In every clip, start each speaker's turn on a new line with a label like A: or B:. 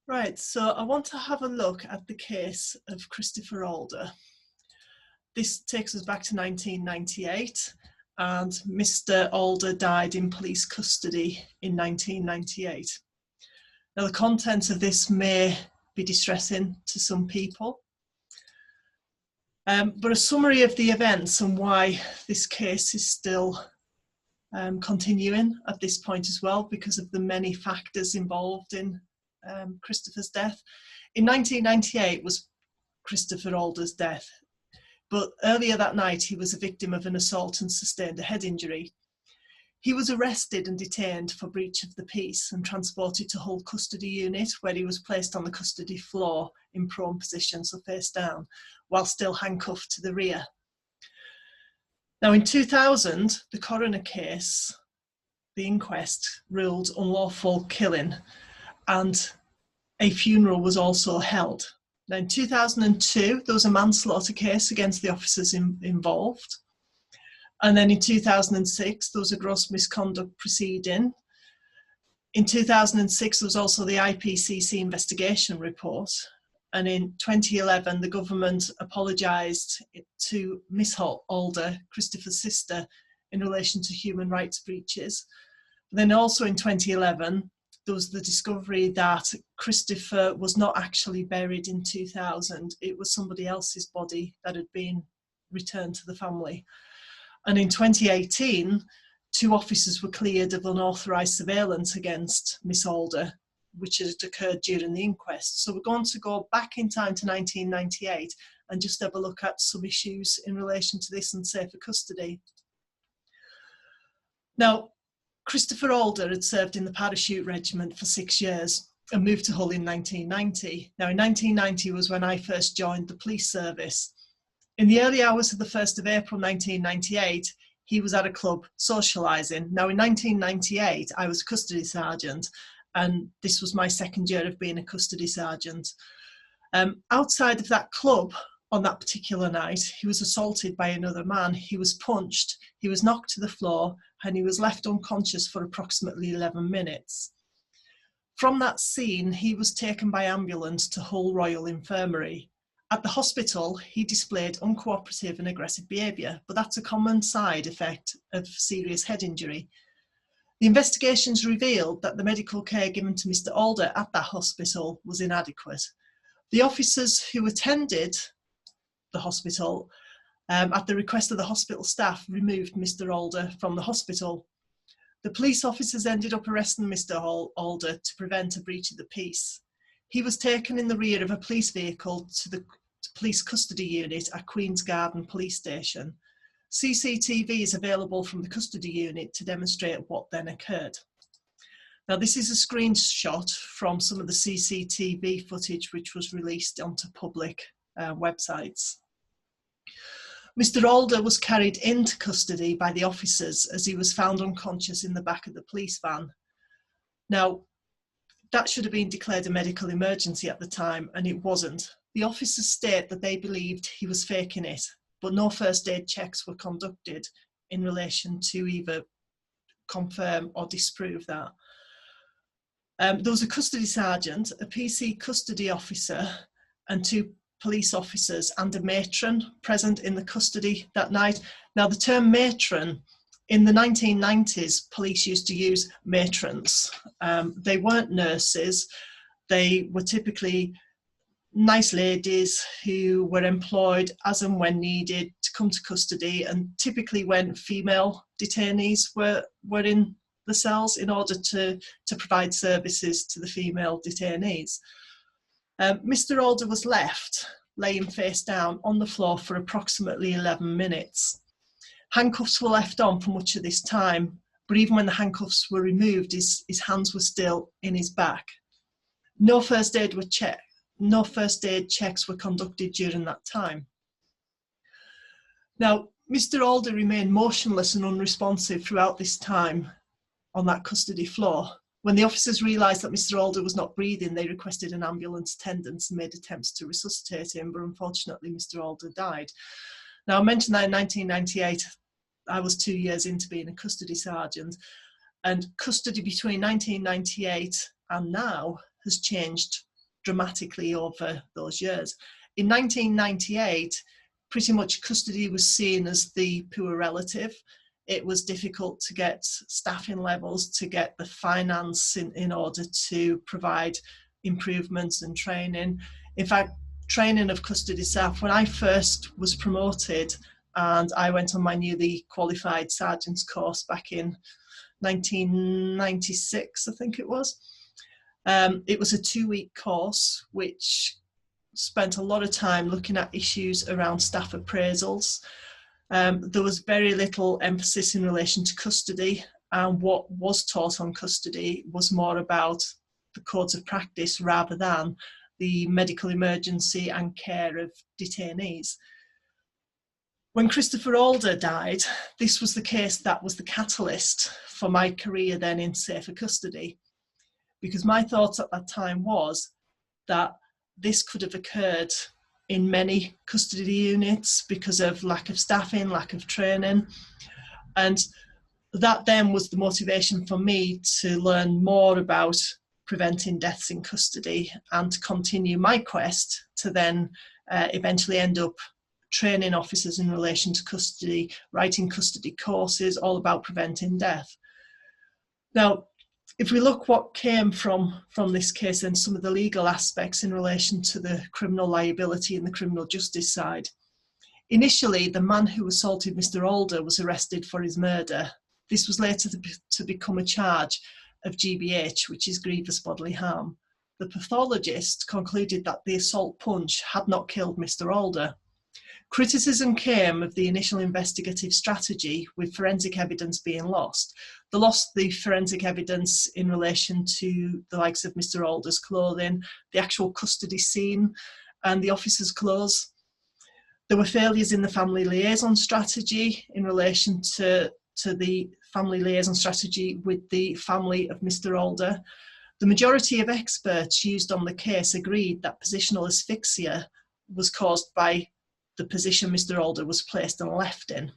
A: Right, so I want to have a look at the case of Christopher Alder. This takes us back to 1998, and Mr. Alder died in police custody in 1998. Now, the contents of this may be distressing to some people, but a summary of the events and why this case is still continuing at this point as well, because of the many factors involved in Christopher's death. In 1998 was Christopher Alder's death, but earlier that night he was a victim of an assault and sustained a head injury. He was arrested and detained for breach of the peace and transported to Hull Custody Unit, where he was placed on the custody floor in prone position, so face down, while still handcuffed to the rear. Now, in 2000, the coroner case, the inquest, ruled unlawful killing, and a funeral was also held. Now, in 2002, there was a manslaughter case against the officers involved. And then in 2006, there was a gross misconduct proceeding. In 2006, there was also the IPCC investigation report. And in 2011, the government apologised to Miss Alder, Christopher's sister, in relation to human rights breaches. But then also in 2011, there was the discovery that Christopher was not actually buried in 2000. It was somebody else's body that had been returned to the family. And in 2018, 2 officers were cleared of unauthorised surveillance against Miss Alder, which had occurred during the inquest. So we're going to go back in time to 1998 and just have a look at some issues in relation to this and safer custody. Now, Christopher Alder had served in the Parachute Regiment for 6 years and moved to Hull in 1990. Now, in 1990 was when I first joined the police service. In the early hours of the 1st of April 1998, he was at a club socialising. Now, in 1998, I was a custody sergeant, and this was my 2nd year of being a custody sergeant. Outside of that club on that particular night, he was assaulted by another man. He was punched, he was knocked to the floor, and he was left unconscious for approximately 11 minutes. From that scene, he was taken by ambulance to Hull Royal Infirmary. At the hospital, he displayed uncooperative and aggressive behaviour, but that's a common side effect of serious head injury. The investigations revealed that the medical care given to Mr. Alder at that hospital was inadequate. The officers who attended the hospital, at the request of the hospital staff, removed Mr. Alder from the hospital. The police officers ended up arresting Mr. Alder to prevent a breach of the peace. He was taken in the rear of a police vehicle to the police custody unit at Queen's Garden Police Station. CCTV is available from the custody unit to demonstrate what then occurred. Now, this is a screenshot from some of the CCTV footage which was released onto public websites. Mr. Alder was carried into custody by the officers as he was found unconscious in the back of the police van. Now, that should have been declared a medical emergency at the time, and it wasn't. The officers state that they believed he was faking it, but no first aid checks were conducted in relation to either confirm or disprove that. There was a custody sergeant, a PC custody officer, and 2 police officers and a matron present in the custody that night. Now, the term matron, in the 1990s, police used to use matrons. They weren't nurses. They were typically nice ladies who were employed as and when needed to come to custody, and typically when female detainees were in the cells in order to provide services to the female detainees. Mr. Alder was left laying face down on the floor for approximately 11 minutes. Handcuffs were left on for much of this time, but even when the handcuffs were removed, his hands were still in his back. No first aid checks were conducted during that time. Now, Mr. Alder remained motionless and unresponsive throughout this time on that custody floor. When the officers realised that Mr. Alder was not breathing, they requested an ambulance attendance and made attempts to resuscitate him, but unfortunately Mr. Alder died. Now, I mentioned that in 1998, I was 2 years into being a custody sergeant, and custody between 1998 and now has changed dramatically over those years. In 1998, pretty much custody was seen as the poor relative. It was difficult to get staffing levels, to get the finance in order to provide improvements and training. In fact, training of custody staff, when I first was promoted and I went on my newly qualified sergeant's course back in 1996, I think it was. It was a 2-week course which spent a lot of time looking at issues around staff appraisals. There was very little emphasis in relation to custody, and what was taught on custody was more about the codes of practice rather than the medical emergency and care of detainees. When Christopher Alder died, this was the case that was the catalyst for my career then in safer custody, because my thought at that time was that this could have occurred in many custody units because of lack of staffing, lack of training. And that then was the motivation for me to learn more about preventing deaths in custody and to continue my quest to then eventually end up training officers in relation to custody, writing custody courses all about preventing death. Now, if we look what came from this case and some of the legal aspects in relation to the criminal liability and the criminal justice side, initially the man who assaulted Mr. Alder was arrested for his murder. This was later to become a charge of GBH, which is grievous bodily harm. The pathologist concluded that the assault punch had not killed Mr. Alder. Criticism came of the initial investigative strategy, with forensic evidence being lost. They lost the forensic evidence in relation to the likes of Mr. Alder's clothing, the actual custody scene, and the officer's clothes. There were failures in the family liaison strategy in relation to the family liaison strategy with the family of Mr. Alder. The majority of experts used on the case agreed that positional asphyxia was caused by the position Mr. Alder was placed and left in.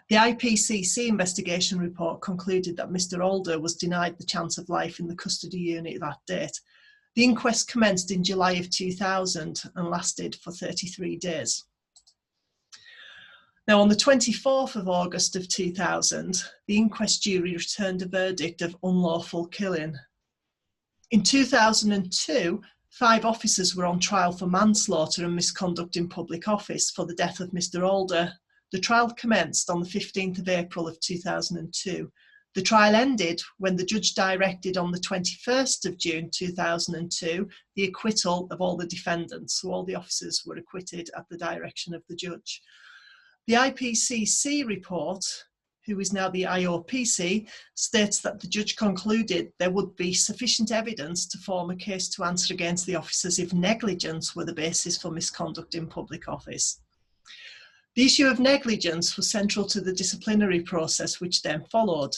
A: The IPCC investigation report concluded that Mr. Alder was denied the chance of life in the custody unit that date. The inquest commenced in July of 2000 and lasted for 33 days. Now, on the 24th of August of 2000, the inquest jury returned a verdict of unlawful killing. In 2002, 5 officers were on trial for manslaughter and misconduct in public office for the death of Mr. Alder. The trial commenced on the 15th of April of 2002. The trial ended when the judge directed on the 21st of June 2002 the acquittal of all the defendants, so all the officers were acquitted at the direction of the judge. The IPCC report, who is now the IOPC, states that the judge concluded there would be sufficient evidence to form a case to answer against the officers if negligence were the basis for misconduct in public office. The issue of negligence was central to the disciplinary process which then followed,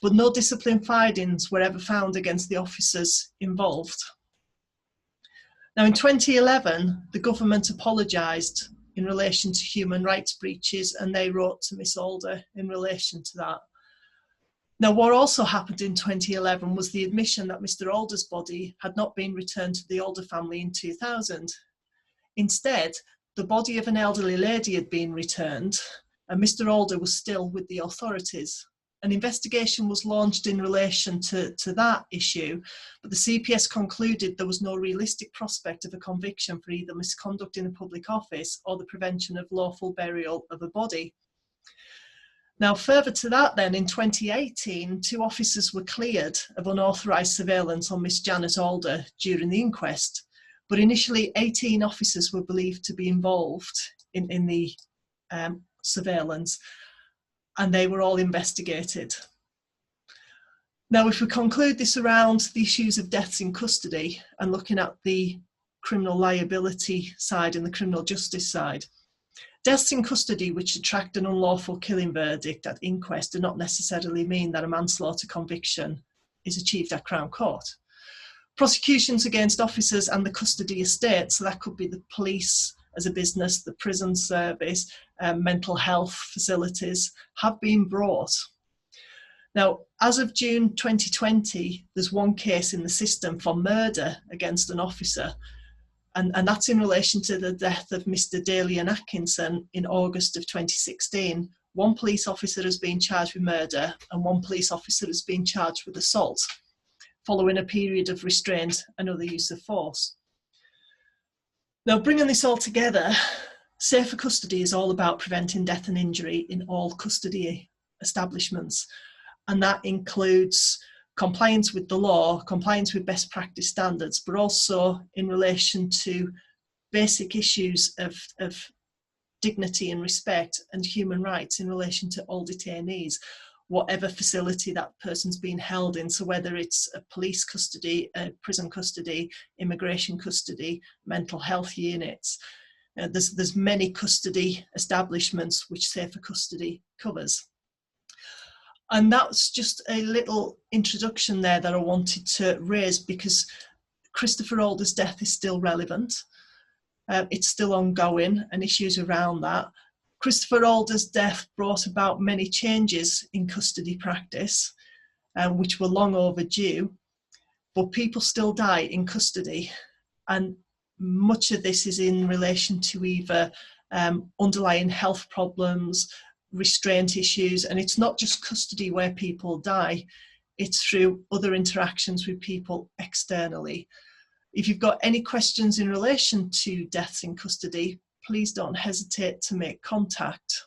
A: but no discipline findings were ever found against the officers involved. Now, in 2011, the government apologised in relation to human rights breaches, and they wrote to Miss Alder in relation to that. Now, what also happened in 2011 was the admission that Mr. Alder's body had not been returned to the Alder family in 2000. Instead, the body of an elderly lady had been returned, and Mr. Alder was still with the authorities. An investigation was launched in relation to that issue, but the CPS concluded there was no realistic prospect of a conviction for either misconduct in a public office or the prevention of lawful burial of a body. Now, further to that then, in 2018, 2 officers were cleared of unauthorised surveillance on Miss Janet Alder during the inquest, but initially 18 officers were believed to be involved in the surveillance, and they were all investigated. Now, if we conclude this around the issues of deaths in custody and looking at the criminal liability side and the criminal justice side, deaths in custody which attract an unlawful killing verdict at inquest do not necessarily mean that a manslaughter conviction is achieved at Crown Court. Prosecutions against officers and the custody estate, so that could be the police as a business, the prison service, mental health facilities, have been brought. Now, as of June 2020, there's one case in the system for murder against an officer, and that's in relation to the death of Mr. Daly and Atkinson in August of 2016. One police officer has been charged with murder and one police officer has been charged with assault, following a period of restraint and other use of force. Now, bringing this all together, safer custody is all about preventing death and injury in all custody establishments. And that includes compliance with the law, compliance with best practice standards, but also in relation to basic issues of dignity and respect and human rights in relation to all detainees, whatever facility that person's been held in. So whether it's a police custody, a prison custody, immigration custody, mental health units, there's many custody establishments which safer custody covers. And that's just a little introduction there that I wanted to raise, because Christopher Alder's death is still relevant. It's still ongoing, and issues around that. Christopher Alder's death brought about many changes in custody practice, which were long overdue, but people still die in custody. And much of this is in relation to either underlying health problems, restraint issues, and it's not just custody where people die, it's through other interactions with people externally. If you've got any questions in relation to deaths in custody, please don't hesitate to make contact.